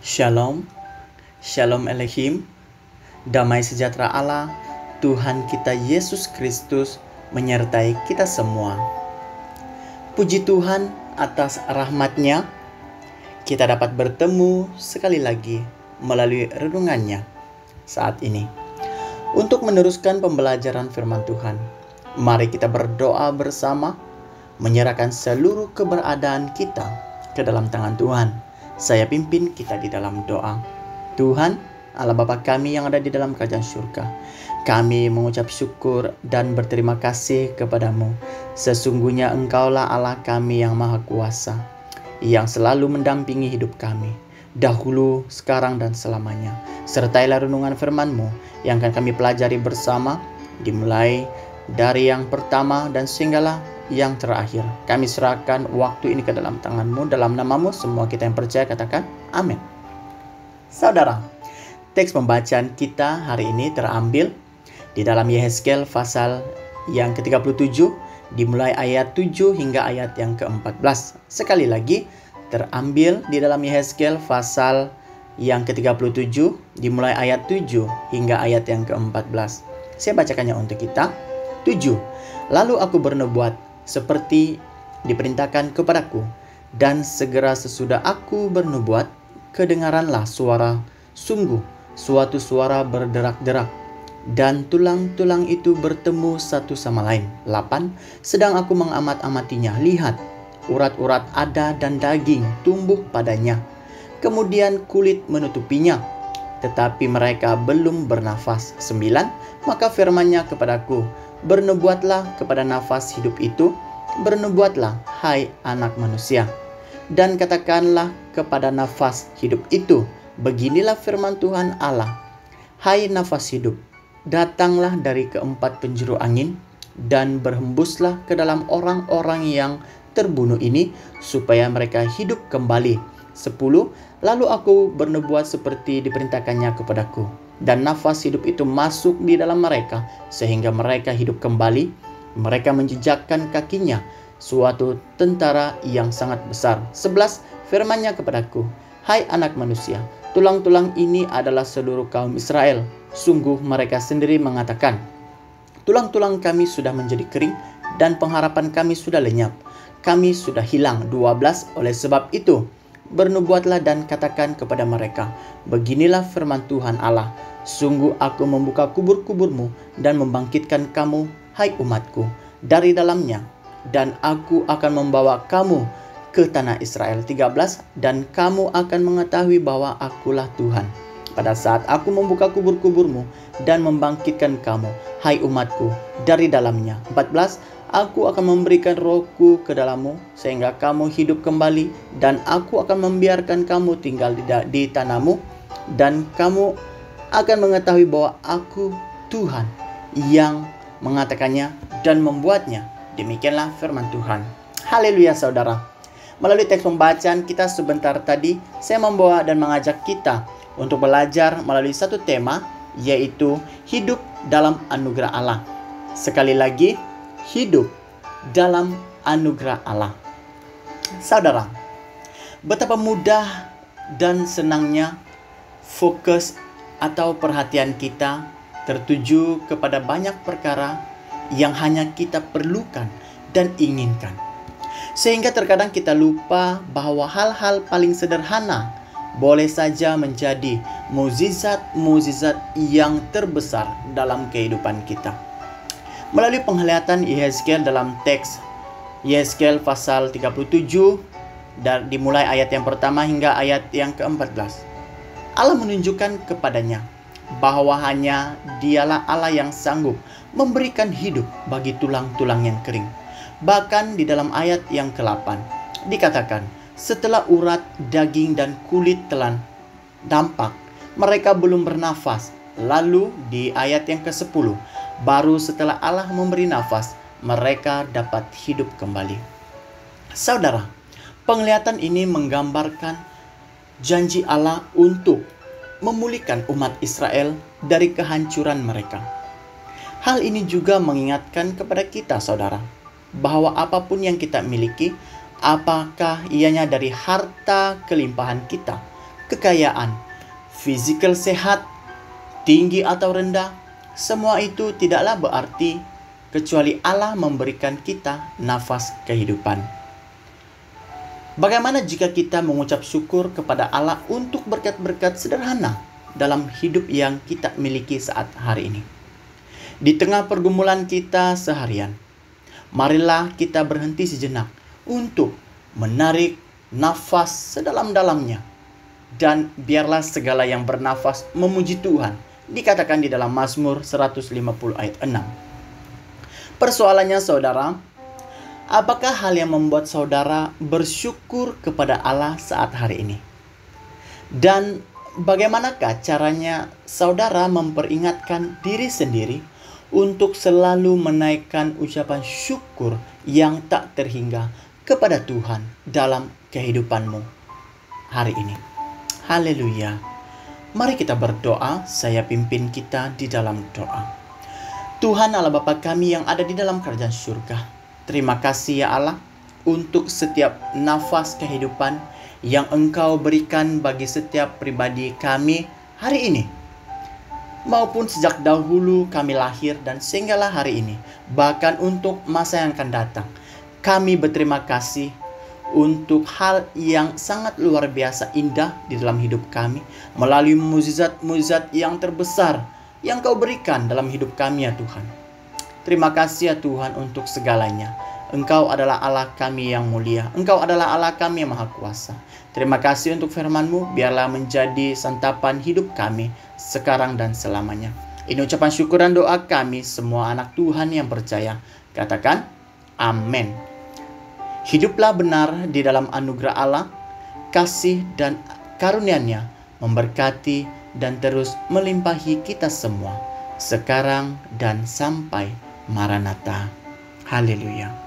Shalom, Shalom Elohim, damai sejahtera Allah, Tuhan kita Yesus Kristus menyertai kita semua. Puji Tuhan atas rahmat-Nya, kita dapat bertemu sekali lagi melalui renungannya saat ini. Untuk meneruskan pembelajaran firman Tuhan, mari kita berdoa bersama, menyerahkan seluruh keberadaan kita ke dalam tangan Tuhan. Saya pimpin kita di dalam doa. Tuhan, Allah Bapa kami yang ada di dalam kerajaan surga, kami mengucap syukur dan berterima kasih kepadamu. Sesungguhnya Engkaulah Allah kami yang maha kuasa, yang selalu mendampingi hidup kami, dahulu, sekarang, dan selamanya. Sertailah renungan firman-Mu yang akan kami pelajari bersama, dimulai dari yang pertama dan sehinggalah yang terakhir. Kami serahkan waktu ini ke dalam tangan-Mu, dalam nama-Mu. Semua kita yang percaya katakan amin. Saudara, teks pembacaan kita hari ini terambil di dalam Yehezkiel pasal yang ke-37, dimulai ayat 7 hingga ayat yang ke-14. Sekali lagi, terambil di dalam Yehezkiel pasal yang ke-37, dimulai ayat 7 hingga ayat yang ke-14. Saya bacakannya untuk kita. 7. Lalu aku bernubuat seperti diperintahkan kepadaku, dan segera sesudah aku bernubuat, kedengaranlah suara, sungguh suatu suara berderak-derak, dan tulang-tulang itu bertemu satu sama lain. 8. Sedang aku mengamat-amatinya, lihat, urat-urat ada dan daging tumbuh padanya, kemudian kulit menutupinya, tetapi mereka belum bernafas. 9. Maka firman-Nya kepadaku, bernubuatlah kepada nafas hidup itu, bernubuatlah, hai anak manusia, dan katakanlah kepada nafas hidup itu, beginilah firman Tuhan Allah, hai nafas hidup, datanglah dari keempat penjuru angin, dan berhembuslah ke dalam orang-orang yang terbunuh ini, supaya mereka hidup kembali. 10. Lalu aku bernubuat seperti diperintahkannya kepadaku, dan nafas hidup itu masuk di dalam mereka, sehingga mereka hidup kembali. Mereka menjejakkan kakinya, suatu tentara yang sangat besar. 11. Firman-Nya kepadaku, hai anak manusia, tulang-tulang ini adalah seluruh kaum Israel. Sungguh mereka sendiri mengatakan, tulang-tulang kami sudah menjadi kering, dan pengharapan kami sudah lenyap. Kami sudah hilang. 12. Oleh sebab itu, bernubuatlah dan katakan kepada mereka, beginilah firman Tuhan Allah, sungguh aku membuka kubur-kuburmu dan membangkitkan kamu, hai umatku, dari dalamnya, dan aku akan membawa kamu ke tanah Israel. 13. Dan kamu akan mengetahui bahwa akulah Tuhan, pada saat aku membuka kubur-kuburmu dan membangkitkan kamu, hai umatku, dari dalamnya. 14. Aku akan memberikan rohku ke dalammu, sehingga kamu hidup kembali, dan aku akan membiarkan kamu tinggal di tanahmu, dan kamu akan mengetahui bahwa aku Tuhan yang mengatakannya dan membuatnya. Demikianlah firman Tuhan. Haleluya saudara. Melalui teks pembacaan kita sebentar tadi, saya membawa dan mengajak kita untuk belajar melalui satu tema, yaitu hidup dalam anugerah Allah. Sekali lagi, hidup dalam anugerah Allah. Saudara, betapa mudah dan senangnya fokus atau perhatian kita tertuju kepada banyak perkara yang hanya kita perlukan dan inginkan, sehingga terkadang kita lupa bahwa hal-hal paling sederhana boleh saja menjadi mukjizat-mukjizat yang terbesar dalam kehidupan kita. Melalui penglihatan Yehezkiel dalam teks Yehezkiel pasal 37, dimulai ayat yang pertama hingga ayat yang ke-14, Allah menunjukkan kepadanya bahwa hanya Dialah Allah yang sanggup memberikan hidup bagi tulang-tulang yang kering. Bahkan di dalam ayat yang ke-8 dikatakan, setelah urat, daging, dan kulit telah nampak, mereka belum bernafas. Lalu di ayat yang ke-10, baru setelah Allah memberi nafas, mereka dapat hidup kembali. Saudara, penglihatan ini menggambarkan janji Allah untuk memulihkan umat Israel dari kehancuran mereka. Hal ini juga mengingatkan kepada kita, saudara, bahwa apapun yang kita miliki, apakah ianya dari harta kelimpahan kita, kekayaan, fisikal sehat, tinggi atau rendah, semua itu tidaklah berarti kecuali Allah memberikan kita nafas kehidupan. Bagaimana jika kita mengucap syukur kepada Allah untuk berkat-berkat sederhana dalam hidup yang kita miliki saat hari ini? Di tengah pergumulan kita seharian, marilah kita berhenti sejenak untuk menarik nafas sedalam-dalamnya. Dan biarlah segala yang bernafas memuji Tuhan. Dikatakan di dalam Mazmur 150 ayat 6. Persoalannya saudara, apakah hal yang membuat saudara bersyukur kepada Allah saat hari ini? Dan bagaimanakah caranya saudara memperingatkan diri sendiri untuk selalu menaikkan ucapan syukur yang tak terhingga kepada Tuhan dalam kehidupanmu hari ini? Haleluya. Mari kita berdoa, saya pimpin kita di dalam doa. Tuhan Allah Bapa kami yang ada di dalam kerajaan surga, terima kasih ya Allah untuk setiap nafas kehidupan yang Engkau berikan bagi setiap pribadi kami hari ini. Maupun sejak dahulu kami lahir dan sehinggalah hari ini, bahkan untuk masa yang akan datang. Kami berterima kasih untuk hal yang sangat luar biasa indah di dalam hidup kami, melalui mukjizat-mukjizat yang terbesar yang Kau berikan dalam hidup kami ya Tuhan. Terima kasih ya Tuhan untuk segalanya. Engkau adalah Allah kami yang mulia. Engkau adalah Allah kami yang maha kuasa. Terima kasih untuk firman-Mu, biarlah menjadi santapan hidup kami sekarang dan selamanya. Ini ucapan syukur dan doa kami semua anak Tuhan yang percaya. Katakan amin. Hiduplah benar di dalam anugerah Allah, kasih dan karunia-Nya memberkati dan terus melimpahi kita semua, sekarang dan sampai Maranatha. Haleluya.